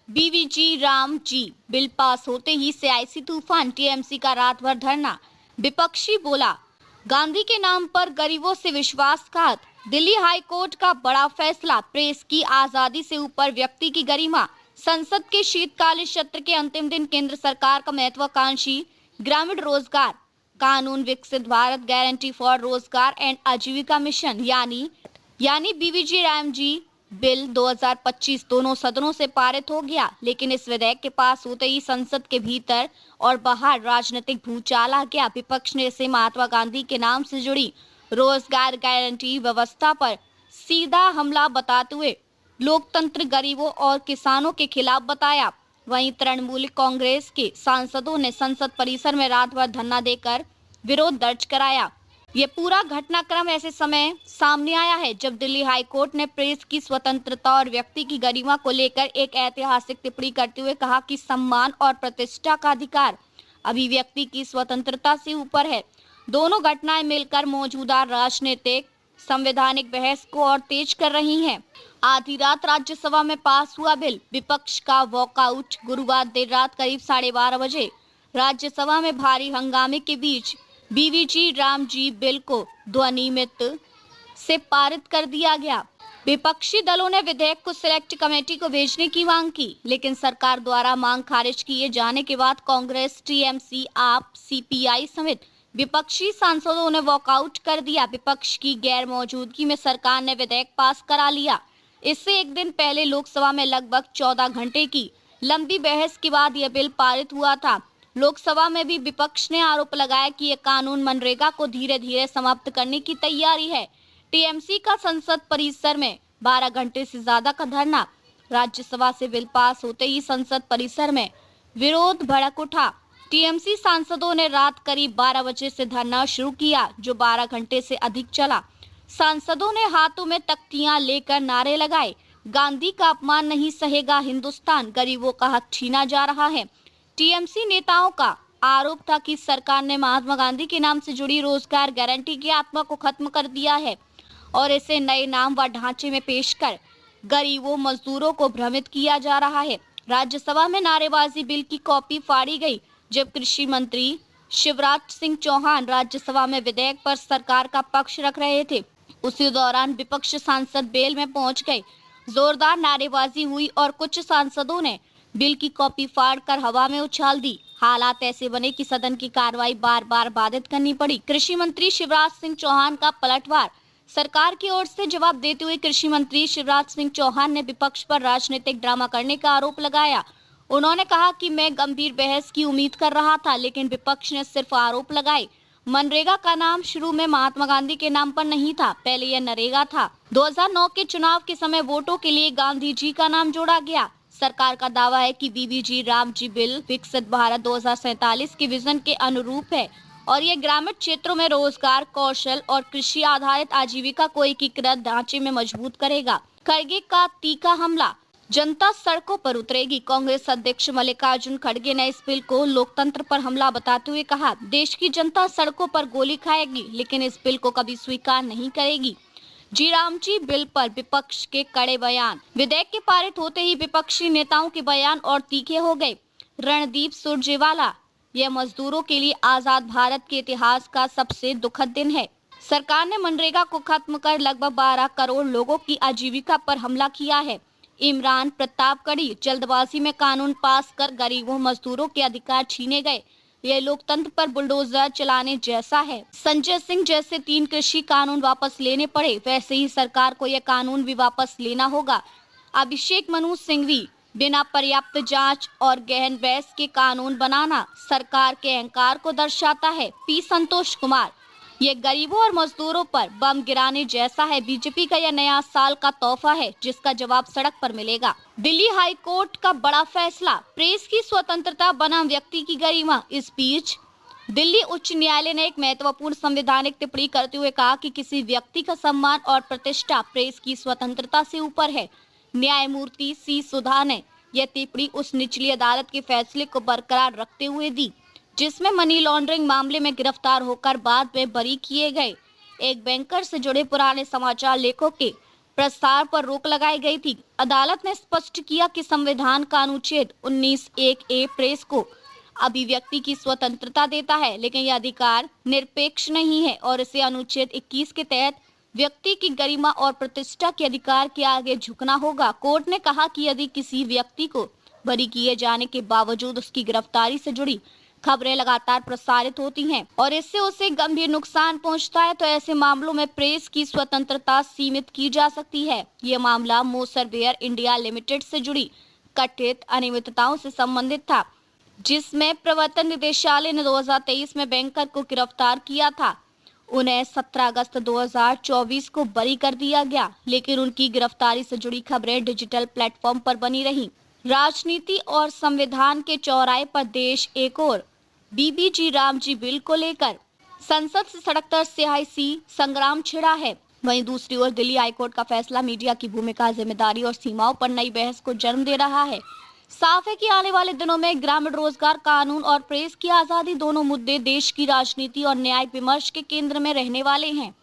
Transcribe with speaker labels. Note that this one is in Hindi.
Speaker 1: BVG Ram ji bill pass होते ही सियासी तूफान, टीएमसी का रात भर धरना। विपक्षी बोला, गांधी के नाम पर गरीबों से विश्वासघात। दिल्ली हाई कोर्ट का बड़ा फैसला, प्रेस की आजादी से ऊपर व्यक्ति की गरिमा। संसद के शीतकालीन सत्र के अंतिम दिन केंद्र सरकार का महत्वाकांक्षी ग्रामीण रोजगार कानून, विकसित भारत गारंटी फॉर रोजगार एंड आजीविका मिशन यानी बीवीजी राम जी बिल 2025 दोनों सदनों से पारित हो गया, लेकिन इस विधेयक के पास होते ही संसद के भीतर और बाहर राजनीतिक भूचाल आ गया। विपक्ष ने इसे महात्मा गांधी के नाम से जुड़ी रोजगार गारंटी व्यवस्था पर सीधा हमला बताते हुए लोकतंत्र, गरीबों और किसानों के खिलाफ बताया। वहीं तृणमूल कांग्रेस के सांसदों ने संसद परिसर में रात भर धरना देकर विरोध दर्ज कराया। ये पूरा घटनाक्रम ऐसे समय सामने आया है जब दिल्ली हाई कोर्ट ने प्रेस की स्वतंत्रता और व्यक्ति की गरिमा को लेकर एक ऐतिहासिक टिप्पणी करते हुए कहा कि सम्मान और प्रतिष्ठा का अधिकार अभिव्यक्ति की स्वतंत्रता से ऊपर है। दोनों घटनाएं मिलकर मौजूदा राजनीतिक संवैधानिक बहस को और तेज कर रही हैं। आधी रात राज्यसभा में पास हुआ बिल, विपक्ष का वॉकआउट। गुरुवार देर रात करीब 12:30 बजे राज्यसभा में भारी हंगामे के बीच बीवीजी राम जी बिल को ध्वनिमत से पारित कर दिया गया। विपक्षी दलों ने विधेयक को सिलेक्ट कमेटी को भेजने की मांग की, लेकिन सरकार द्वारा मांग खारिज किए जाने के बाद कांग्रेस, टीएमसी, आप, सीपीआई समेत विपक्षी सांसदों ने वॉकआउट कर दिया। विपक्ष की गैर मौजूदगी में सरकार ने विधेयक पास करा लिया। इससे एक दिन पहले लोकसभा में लगभग 14 घंटे की लंबी बहस के बाद यह बिल पारित हुआ था। लोकसभा में भी विपक्ष ने आरोप लगाया कि यह कानून मनरेगा को धीरे धीरे समाप्त करने की तैयारी है। टीएमसी का संसद परिसर में 12 घंटे से ज्यादा का धरना। राज्यसभा से बिल पास होते ही संसद परिसर में विरोध भड़क उठा। टीएमसी सांसदों ने रात करीब 12 बजे से धरना शुरू किया, जो 12 घंटे से अधिक चला। सांसदों ने हाथों में तख्तियां लेकर नारे लगाए, गांधी का अपमान नहीं सहेगा हिंदुस्तान, गरीबों का हक छीना जा रहा है। टीएमसी नेताओं का आरोप था कि सरकार ने महात्मा गांधी के नाम से जुड़ी रोजगार गारंटी की आत्मा को खत्म कर दिया है और इसे नए नाम व ढांचे में पेश कर गरीबों, मजदूरों को भ्रमित किया जा रहा है। राज्यसभा में नारेबाजी, बिल की कॉपी फाड़ी गई। जब कृषि मंत्री शिवराज सिंह चौहान राज्यसभा में विधेयक पर सरकार का पक्ष रख रहे थे, उसी दौरान विपक्ष सांसद बेल में पहुंच गए। जोरदार नारेबाजी हुई और कुछ सांसदों ने बिल की कॉपी फाड़कर हवा में उछाल दी। हालात ऐसे बने कि सदन की कार्रवाई बार बार बाधित करनी पड़ी। कृषि मंत्री शिवराज सिंह चौहान का पलटवार। सरकार की ओर से जवाब देते हुए कृषि मंत्री शिवराज सिंह चौहान ने विपक्ष पर राजनीतिक ड्रामा करने का आरोप लगाया। उन्होंने कहा कि मैं गंभीर बहस की उम्मीद कर रहा था, लेकिन विपक्ष ने सिर्फ आरोप लगाए। मनरेगा का नाम शुरू में महात्मा गांधी के नाम पर नहीं था, पहले यह नरेगा था। 2009 के चुनाव के समय वोटों के लिए गांधी जी का नाम जोड़ा गया। सरकार का दावा है कि बीवीजी राम जी बिल विकसित भारत 2047 के विजन के अनुरूप है और ये ग्रामीण क्षेत्रों में रोजगार, कौशल और कृषि आधारित आजीविका को एकीकृत ढांचे में मजबूत करेगा। खड़गे का तीखा हमला, जनता सड़कों पर उतरेगी। कांग्रेस अध्यक्ष मल्लिकार्जुन खड़गे ने इस बिल को लोकतंत्र पर हमला बताते हुए कहा, देश की जनता सड़कों पर गोली खाएगी, लेकिन इस बिल को कभी स्वीकार नहीं करेगी। जी राम जी बिल पर विपक्ष के कड़े बयान। विधेयक के पारित होते ही विपक्षी नेताओं के बयान और तीखे हो गए। रणदीप सुरजेवाला, यह मजदूरों के लिए आजाद भारत के इतिहास का सबसे दुखद दिन है। सरकार ने मनरेगा को खत्म कर लगभग 12 करोड़ लोगों की आजीविका पर हमला किया है। इमरान प्रतापगढ़ी, जल्दबाजी में कानून पास कर गरीबों, मजदूरों के अधिकार छीने गए। यह लोकतंत्र पर बुलडोजर चलाने जैसा है। संजय सिंह जैसे 3 कृषि कानून वापस लेने पड़े, वैसे ही सरकार को यह कानून भी वापस लेना होगा। अभिषेक मनु सिंघवी, बिना पर्याप्त जांच और गहन बहस के कानून बनाना सरकार के अहंकार को दर्शाता है। पी संतोष कुमार, ये गरीबों और मजदूरों पर बम गिराने जैसा है। बीजेपी का यह नया साल का तोहफा है, जिसका जवाब सड़क पर मिलेगा। दिल्ली हाई कोर्ट का बड़ा फैसला, प्रेस की स्वतंत्रता बनाम व्यक्ति की गरिमा। इस बीच दिल्ली उच्च न्यायालय ने एक महत्वपूर्ण संवैधानिक टिप्पणी करते हुए कहा कि किसी व्यक्ति का सम्मान और प्रतिष्ठा प्रेस की स्वतंत्रता से ऊपर है। न्यायमूर्ति सी सुधा ने यह टिप्पणी उस निचली अदालत के फैसले को बरकरार रखते हुए दी, जिसमें मनी लॉन्ड्रिंग मामले में गिरफ्तार होकर बाद में बरी किए गए एक बैंकर से जुड़े पुराने समाचार लेखों के प्रसार पर रोक लगाई गई थी। अदालत ने स्पष्ट किया कि संविधान का अनुच्छेद 19(1)(a) प्रेस को अभिव्यक्ति की स्वतंत्रता देता है, लेकिन यह अधिकार निरपेक्ष नहीं है और इसे अनुच्छेद 21 के तहत व्यक्ति की गरिमा और प्रतिष्ठा के अधिकार के आगे झुकना होगा। कोर्ट ने कहा कि यदि किसी व्यक्ति को बरी किए जाने के बावजूद उसकी गिरफ्तारी से जुड़ी खबरें लगातार प्रसारित होती हैं और इससे उसे गंभीर नुकसान पहुंचता है, तो ऐसे मामलों में प्रेस की स्वतंत्रता सीमित की जा सकती है। ये मामला मोसरवेयर इंडिया लिमिटेड से जुड़ी कथित अनियमितताओं से संबंधित था, जिसमें प्रवर्तन निदेशालय ने 2023 में बैंकर को गिरफ्तार किया था। उन्हें 17 अगस्त 2024 को बरी कर दिया गया, लेकिन उनकी गिरफ्तारी से जुड़ी खबरें डिजिटल प्लेटफॉर्म पर बनी रहीं। राजनीति और संविधान के चौराहे पर देश एक और बीबीजी रामजी बिल को लेकर संसद से सड़क तक सियासी संग्राम छिड़ा है, वहीं दूसरी ओर दिल्ली हाईकोर्ट का फैसला मीडिया की भूमिका, जिम्मेदारी और सीमाओं पर नई बहस को जन्म दे रहा है। साफ है कि आने वाले दिनों में ग्रामीण रोजगार कानून और प्रेस की आजादी दोनों मुद्दे देश की राजनीति और न्याय विमर्श के केंद्र में रहने वाले हैं।